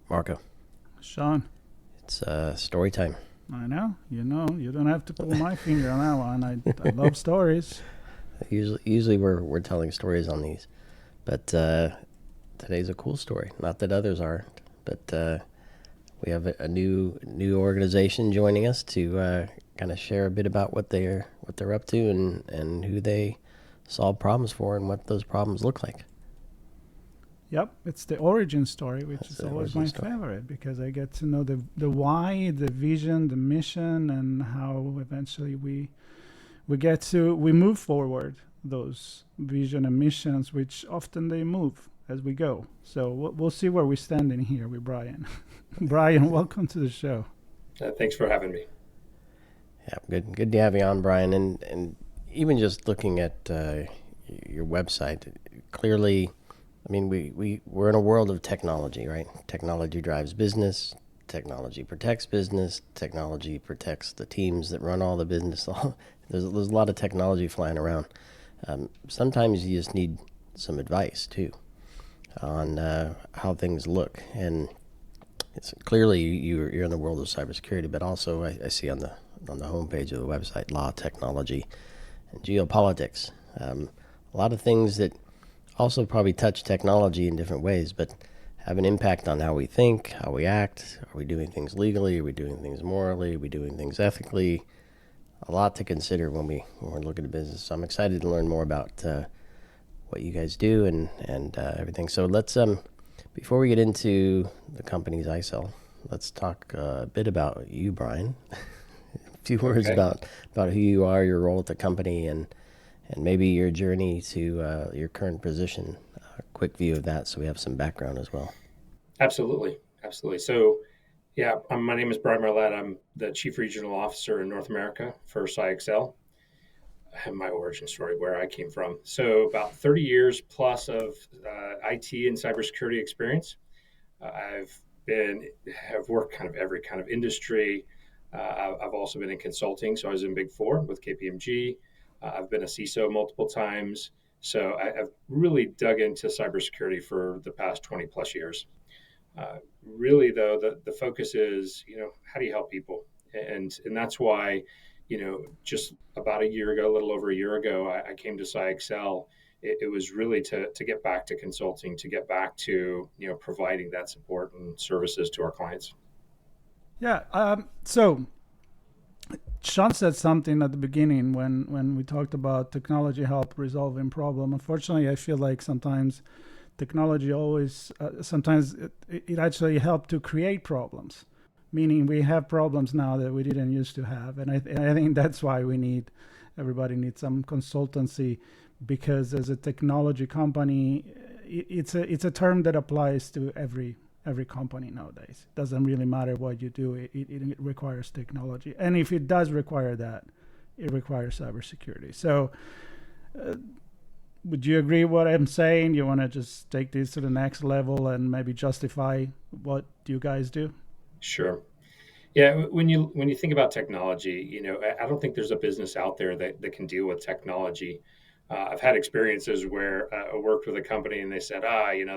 Marco, Sean, it's story time. I know, you don't have to pull my finger on that one. I love stories. Usually we're telling stories on these, but today's a cool story. Not that others aren't, but we have a new organization joining us to kind of share a bit about what they're up to and who they solve problems for and what those problems look like. Yep, it's the origin story, which That's is the always origin my story. favorite because I get to know the why, the vision, the mission, and how eventually we move forward those vision and missions, which often they move as we go. So we'll see where we stand in here with Bryan. Bryan, welcome to the show. Thanks for having me. Yeah, good to have you on, Brian. And even just looking at your website, clearly, I mean, we're in a world of technology, right? Technology drives business. Technology protects business. Technology protects the teams that run all the business. There's a lot of technology flying around. Sometimes you just need some advice too on how things look. And it's clearly you're in the world of cybersecurity, but also I see on the homepage of the website law, technology, and geopolitics. A lot of things that also probably touch technology in different ways, but have an impact on how we think, how we act. Are we doing things legally? Are we doing things morally? Are we doing things ethically? A lot to consider when we're looking at business. So I'm excited to learn more about what you guys do and everything. So let's before we get into the companies I sell, let's talk a bit about you, Brian. A few words Okay. about who you are, your role at the company, and maybe your journey to your current position. A quick view of that, so we have some background as well. Absolutely. Absolutely. So, yeah, my name is Bryan Marlatt. I'm the Chief Regional Officer in North America for CyXcel. I have my origin story where I came from. So, about 30 years plus of IT and cybersecurity experience. I've been have worked kind of every kind of industry. I've also been in consulting. So I was in Big Four with KPMG. I've been a CISO multiple times. So I've really dug into cybersecurity for the past 20 plus years. Really, though, the focus is, how do you help people? And that's why, just about a year ago, a little over a year ago, I came to CyXcel. It was really to get back to consulting, to get back to, providing that support and services to our clients. Yeah. So Sean said something at the beginning when we talked about technology help resolving problem. Unfortunately, I feel like sometimes technology always sometimes it actually helped to create problems, meaning we have problems now that we didn't used to have, and I think that's why everybody needs some consultancy, because as a technology company, it's a term that applies to every company nowadays. It doesn't really matter what you do, it requires technology, and if it does require that, it requires cybersecurity. So would you agree what I'm saying? You want to just take this to the next level and maybe justify what you guys do? Sure. Yeah, when you think about technology, I don't think there's a business out there that can deal with technology. I've had experiences where I worked with a company and they said,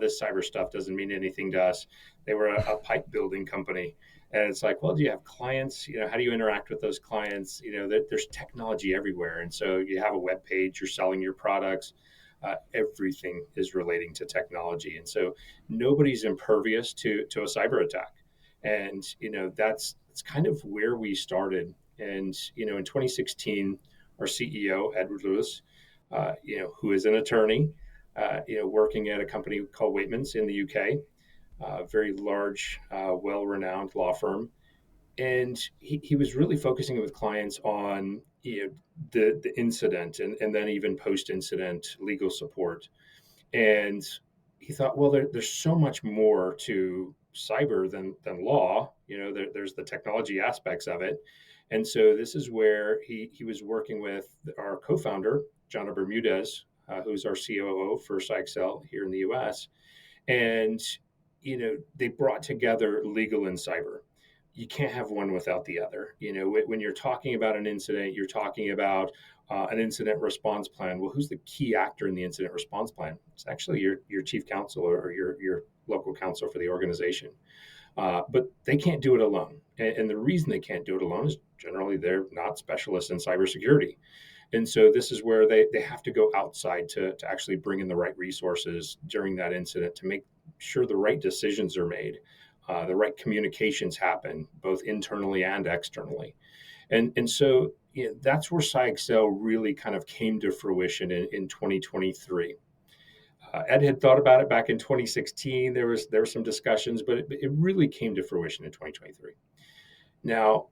this cyber stuff doesn't mean anything to us. They were a pipe building company. And it's like, well, do you have clients? How do you interact with those clients? There's technology everywhere. And so you have a web page, you're selling your products. Everything is relating to technology. And so nobody's impervious to a cyber attack. And, that's kind of where we started. And, in 2016, our CEO, Edward Lewis, who is an attorney, working at a company called Waitmans in the UK, very large, well-renowned law firm. And he was really focusing with clients on, the incident and then even post-incident legal support. And he thought, well, there's so much more to cyber than law. There's the technology aspects of it. And so this is where he was working with our co-founder, Jana Bermudez, who's our COO for CyXcel here in the US. And, they brought together legal and cyber. You can't have one without the other. When you're talking about an incident, you're talking about an incident response plan. Well, who's the key actor in the incident response plan? It's actually your chief counsel or your local counsel for the organization. But they can't do it alone. And the reason they can't do it alone is generally they're not specialists in cybersecurity. And so this is where they have to go outside to actually bring in the right resources during that incident to make sure the right decisions are made, the right communications happen, both internally and externally. And so that's where CyXcel really kind of came to fruition in 2023. Ed had thought about it back in 2016. There were some discussions, but it really came to fruition in 2023. Now,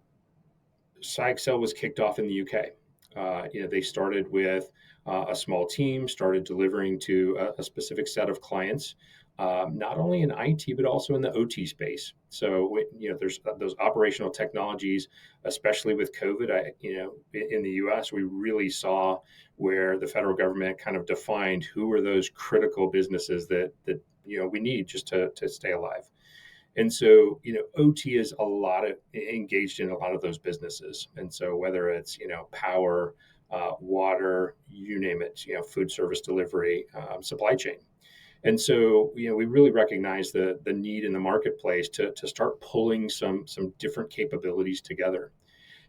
CyXcel was kicked off in the UK. They started with a small team, started delivering to a specific set of clients, not only in IT but also in the OT space. So there's those operational technologies, especially with COVID. In the U.S., we really saw where the federal government kind of defined who are those critical businesses that we need just to stay alive. And so, OT is a lot of engaged in a lot of those businesses. And so whether it's, power, water, you name it, food service delivery, supply chain. And so, we really recognize the need in the marketplace to start pulling some different capabilities together.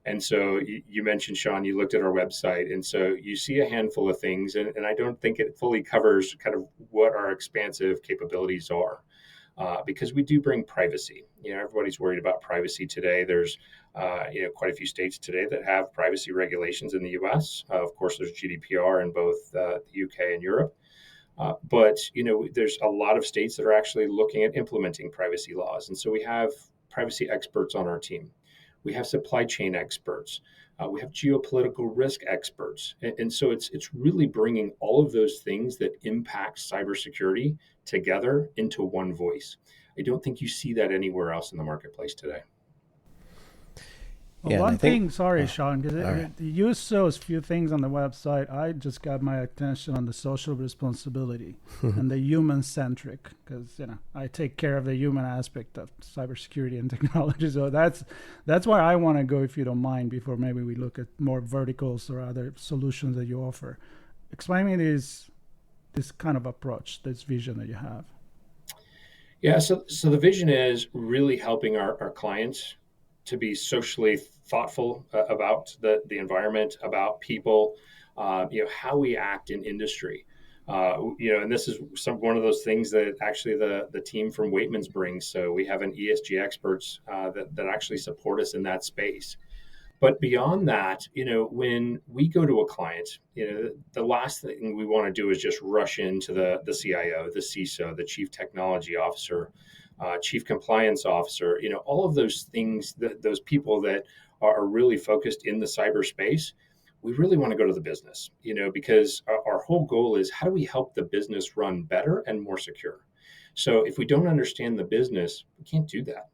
And so you mentioned, Sean, you looked at our website, and so you see a handful of things, and I don't think it fully covers kind of what our expansive capabilities are. Because we do bring privacy. Everybody's worried about privacy today. There's, quite a few states today that have privacy regulations in the U.S. Of course, there's GDPR in both the UK and Europe. But there's a lot of states that are actually looking at implementing privacy laws, and so we have privacy experts on our team. We have supply chain experts. We have geopolitical risk experts, and so it's really bringing all of those things that impact cybersecurity together into one voice. I don't think you see that anywhere else in the marketplace today. Well, Yeah, and I one think, thing, sorry, Sean, because all right. you use those few things on the website. I just got my attention on the social responsibility and the human centric, because I take care of the human aspect of cybersecurity and technology. So that's where I want to go, if you don't mind, before maybe we look at more verticals or other solutions that you offer. Explain me this kind of approach, this vision that you have. Yeah, so the vision is really helping our clients to be socially thoughtful about the environment, about people, how we act in industry. And this is one of those things that actually the team from Waitman's brings. So we have an ESG experts that actually support us in that space. But beyond that, when we go to a client, the last thing we want to do is just rush into the CIO, the CISO, the chief technology officer, chief compliance officer, all of those things, those people that are really focused in the cyberspace. We really want to go to the business, because our whole goal is how do we help the business run better and more secure? So if we don't understand the business, we can't do that.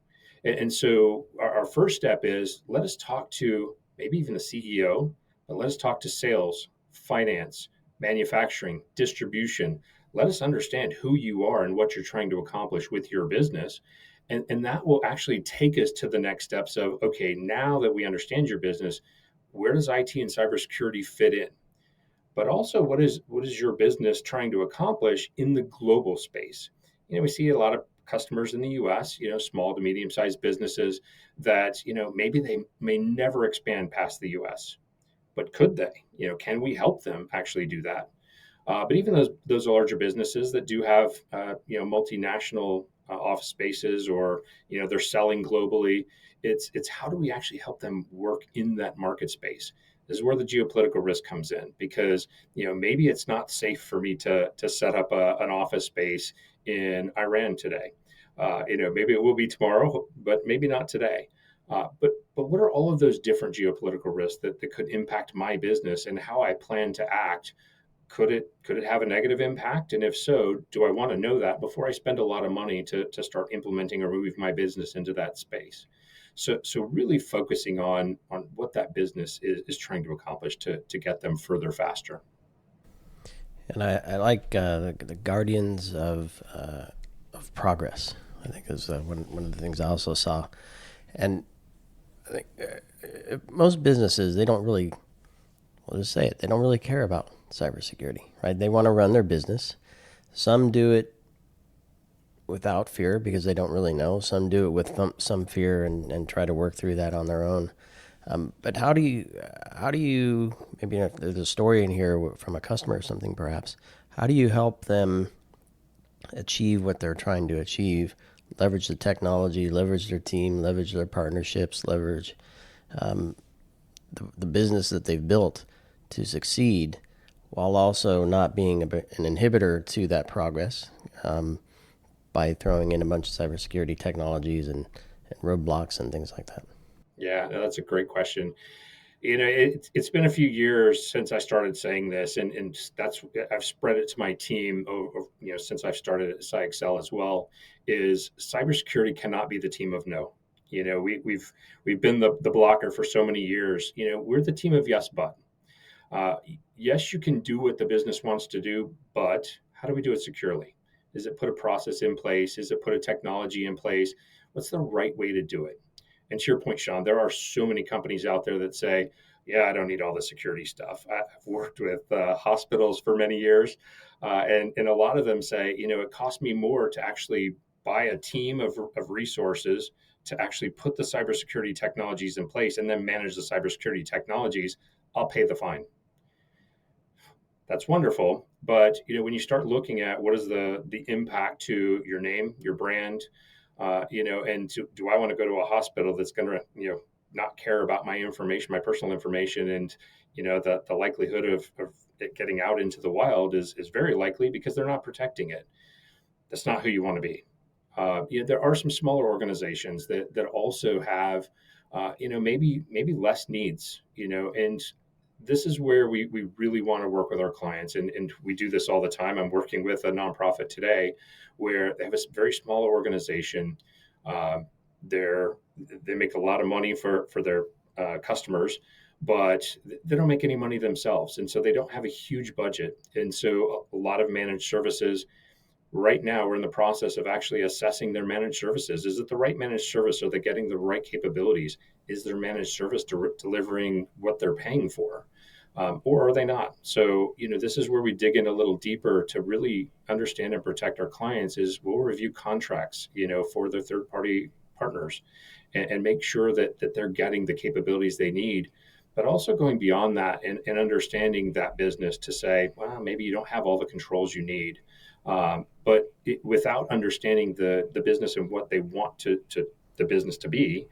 And so our first step is let us talk to maybe even the CEO, but let us talk to sales, finance, manufacturing, distribution. Let us understand who you are and what you're trying to accomplish with your business. And that will actually take us to the next steps of, okay, now that we understand your business, where does IT and cybersecurity fit in? But also, what is your business trying to accomplish in the global space? We see a lot of customers in the U.S., small to medium-sized businesses that, maybe they may never expand past the U.S., but could they? Can we help them actually do that? But even those larger businesses that do have, multinational office spaces, or they're selling globally, it's how do we actually help them work in that market space? This is where the geopolitical risk comes in, because maybe it's not safe for me to set up an office space in Iran today. Maybe it will be tomorrow, but maybe not today. But what are all of those different geopolitical risks that could impact my business, and how I plan to act? Could it have a negative impact? And if so, do I want to know that before I spend a lot of money to start implementing or move my business into that space? So really focusing on what that business is trying to accomplish to get them further faster. And I like the guardians of progress. I think is one of the things I also saw. And I think most businesses, they don't really, we'll just say it, they don't really care about cybersecurity, right? They want to run their business. Some do it without fear because they don't really know. Some do it with some fear and try to work through that on their own. But how do you maybe if there's a story in here from a customer or something perhaps? How do you help them achieve what they're trying to achieve? Leverage the technology, leverage their team, leverage their partnerships, leverage the business that they've built to succeed, while also not being an inhibitor to that progress by throwing in a bunch of cybersecurity technologies and roadblocks and things like that. Yeah, no, that's a great question. It's been a few years since I started saying this, and that's I've spread it to my team over, since I've started at CyXcel as well. Is cybersecurity cannot be the team of no. We've been the blocker for so many years. We're the team of yes, but. Uh, yes, you can do what the business wants to do, but how do we do it securely? Is it put a process in place? Is it put a technology in place? What's the right way to do it? And to your point, Sean, there are so many companies out there that say, yeah, I don't need all the security stuff. I've worked with hospitals for many years, and a lot of them say, it costs me more to actually buy a team of resources to actually put the cybersecurity technologies in place and then manage the cybersecurity technologies. I'll pay the fine. That's wonderful, but when you start looking at what is the impact to your name, your brand, and do I want to go to a hospital that's going to not care about my information, my personal information, and the likelihood of it getting out into the wild is very likely because they're not protecting it. That's not who you want to be. There are some smaller organizations that also have maybe less needs, and this is where we really want to work with our clients, and we do this all the time. I'm working with a nonprofit today where they have a very small organization. uh, they make a lot of money for their customers, but they don't make any money themselves, and so they don't have a huge budget, and so a lot of managed services. Right now, we're in the process of actually assessing their managed services. Is it the right managed service? Are they getting the right capabilities? Is their managed service delivering what they're paying for? Or are they not? So, this is where we dig in a little deeper to really understand and protect our clients. Is we'll review contracts, for their third party partners, and make sure that they're getting the capabilities they need, but also going beyond that and understanding that business to say, well, maybe you don't have all the controls you need. Without understanding the business and what they want to the business to be,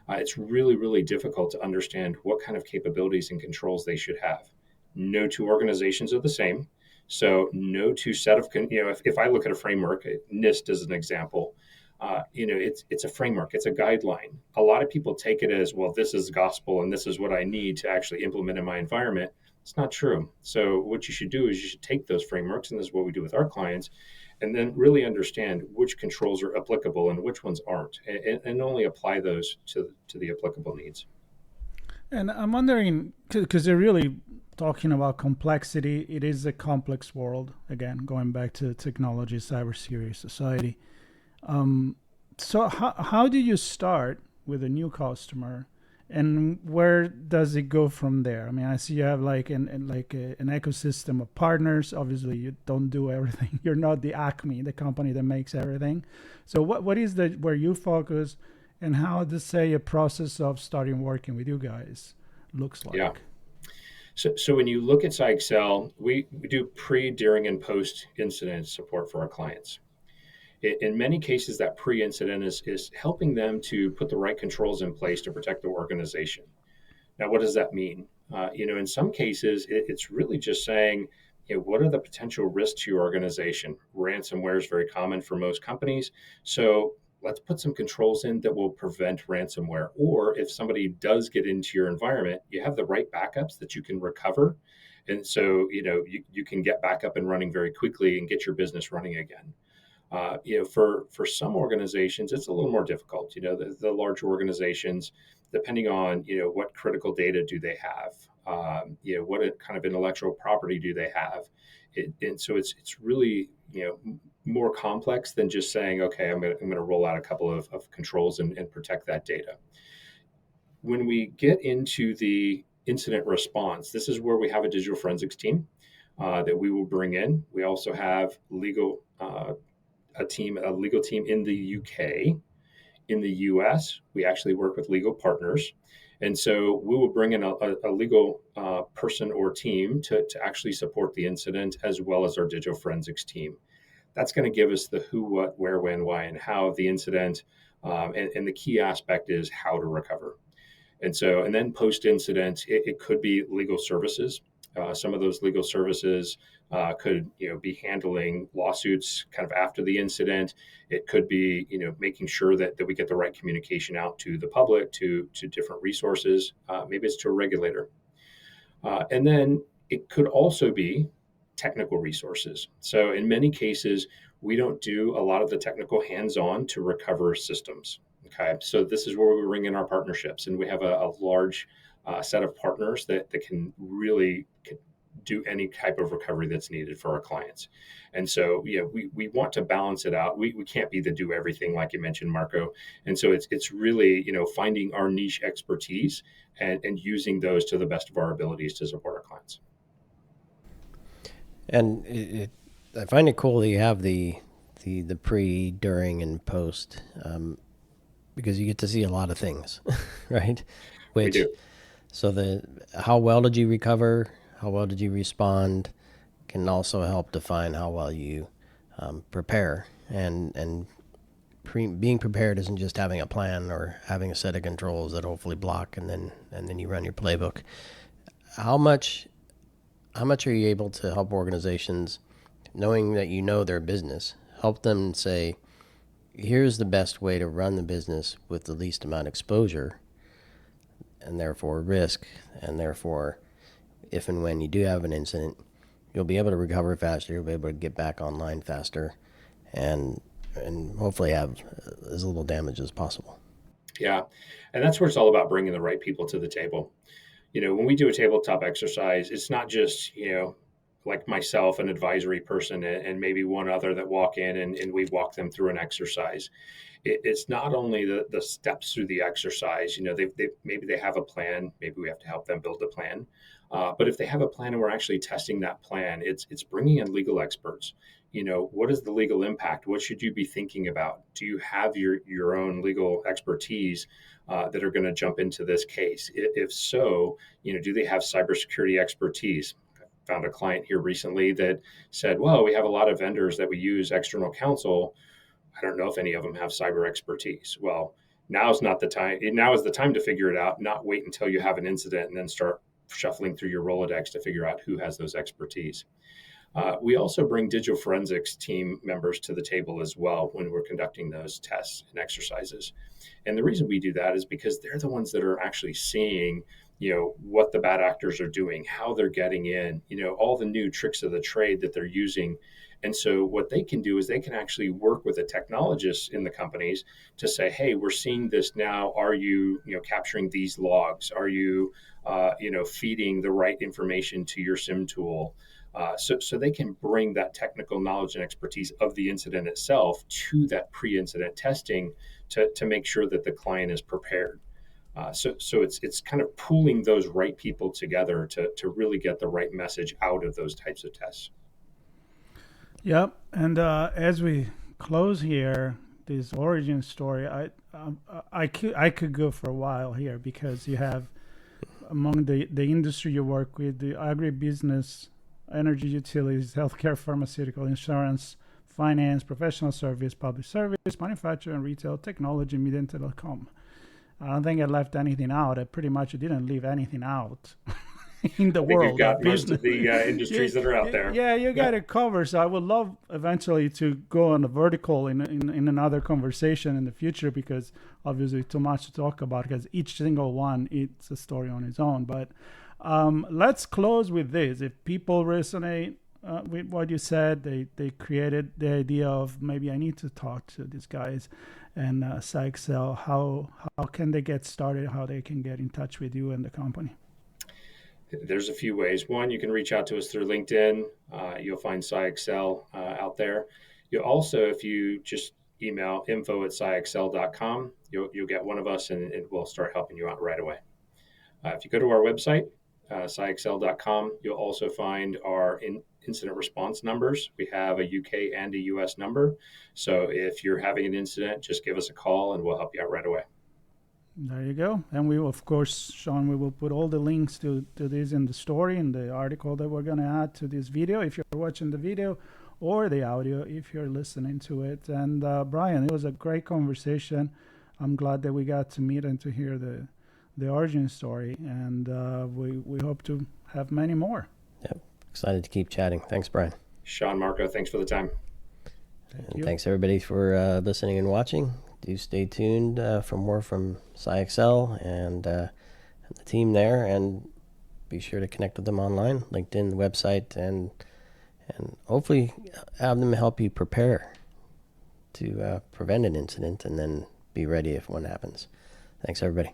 it's really, really difficult to understand what kind of capabilities and controls they should have. No two organizations are the same. So no two set of, if I look at a framework, NIST as an example, it's a framework, it's a guideline. A lot of people take it as, well, this is gospel and this is what I need to actually implement in my environment. It's not true. So what you should do is you should take those frameworks, and this is what we do with our clients, and then really understand which controls are applicable and which ones aren't, and only apply those to the applicable needs. And I'm wondering, because you're really talking about complexity, it is a complex world. Again, going back to technology, cybersecurity, society. So how do you start with a new customer, and where does it go from there? I mean, I see you have like an ecosystem of partners. Obviously, you don't do everything. You're not the Acme, the company that makes everything. So what is the where you focus, and how does say a process of starting working with you guys looks like? Yeah. So when you look at CyXcel, we do pre, during, and post incident support for our clients. In many cases, that pre-incident is helping them to put the right controls in place to protect the organization. Now, what does that mean? In some cases, it's really just saying, what are the potential risks to your organization? Ransomware is very common for most companies. So let's put some controls in that will prevent ransomware. Or if somebody does get into your environment, you have the right backups that you can recover. And so, you can get back up and running very quickly and get your business running again. For some organizations, it's a little more difficult. The larger organizations, depending on what critical data do they have, what kind of intellectual property do they have, and so it's really more complex than just saying, okay, I'm going to roll out a couple of controls and protect that data. When we get into the incident response, this is where we have a digital forensics team that we will bring in. We also have legal a legal team in the UK. In the US, we actually work with legal partners. And so we will bring in a legal person or team to actually support the incident, as well as our digital forensics team. That's going to give us the who, what, where, when, why, and how of the incident. And the key aspect is how to recover. And then post incident, it could be legal services. Some of those legal services could, be handling lawsuits kind of after the incident. It could be, making sure that we get the right communication out to the public, to different resources. Maybe it's to a regulator. And then it could also be technical resources. So in many cases, we don't do a lot of the technical hands-on to recover systems. Okay, so this is where we bring in our partnerships, and we have a large set of partners that can really do any type of recovery that's needed for our clients. And so, we want to balance it out. We can't be the do everything like you mentioned, Marco. And so it's really, finding our niche expertise and using those to the best of our abilities to support our clients. And I find it cool that you have the pre, during, and post, because you get to see a lot of things, right? We do. So how well did you recover? How well did you respond? Can also help define how well you prepare. And being prepared isn't just having a plan or having a set of controls that hopefully block, and then you run your playbook. How much are you able to help organizations, knowing that their business, help them say, here's the best way to run the business with the least amount of exposure and therefore risk, and therefore if and when you do have an incident, you'll be able to recover faster, you'll be able to get back online faster, and hopefully have as little damage as possible. Yeah, and that's where it's all about bringing the right people to the table. When we do a tabletop exercise, it's not just, like myself, an advisory person, and maybe one other that walk in and we walk them through an exercise. It's not only the steps through the exercise. Maybe they have a plan. Maybe we have to help them build a plan. But if they have a plan and we're actually testing that plan, it's bringing in legal experts. What is the legal impact? What should you be thinking about? Do you have your own legal expertise that are going to jump into this case? If so, do they have cybersecurity expertise? I found a client here recently that said, well, we have a lot of vendors that we use external counsel. I don't know if any of them have cyber expertise. Well, now's not the time. Now is the time to figure it out, not wait until you have an incident and then start shuffling through your Rolodex to figure out who has those expertise. We also bring digital forensics team members to the table as well when we're conducting those tests and exercises. And the reason we do that is because they're the ones that are actually seeing, what the bad actors are doing, how they're getting in, all the new tricks of the trade that they're using. And so what they can do is they can actually work with the technologists in the companies to say, hey, we're seeing this now. Are you, capturing these logs? Are you, feeding the right information to your SIM tool? So they can bring that technical knowledge and expertise of the incident itself to that pre-incident testing to make sure that the client is prepared. So it's kind of pooling those right people together to really get the right message out of those types of tests. Yep. And as we close here, this origin story, I could go for a while here, because you have among the industry you work with, the agribusiness, energy, utilities, healthcare, pharmaceutical, insurance, finance, professional service, public service, manufacturing, retail, technology, media, and telecom. I don't think I left anything out. I pretty much didn't leave anything out in the world. You've got most of the industries that are out there. Yeah, you got it covered. So I would love eventually to go on a vertical in another conversation in the future, because obviously too much to talk about, because each single one, it's a story on its own. But let's close with this. If people resonate with what you said, they created the idea of, maybe I need to talk to these guys and CyXcel. How can they get started? How they can get in touch with you and the company? There's a few ways. One, you can reach out to us through LinkedIn. You'll find CyXcel out there. You'll also, if you just email info@cyxcel.com, you'll get one of us, and we'll start helping you out right away. If you go to our website, CyXcel.com. You'll also find our incident response numbers. We have a UK and a US number. So if you're having an incident, just give us a call and we'll help you out right away. There you go. And we will, of course, Sean, we will put all the links to this in the story, in the article that we're going to add to this video if you're watching the video, or the audio if you're listening to it. And Bryan, it was a great conversation. I'm glad that we got to meet and to hear the origin story. And we hope to have many more. Yep. Excited to keep chatting. Thanks, Bryan. Sean, Marco, thanks for the time. And thanks everybody for listening and watching. Do stay tuned for more from CyXcel and the team there, and be sure to connect with them online, LinkedIn, the website, and hopefully have them help you prepare to prevent an incident and then be ready if one happens. Thanks everybody.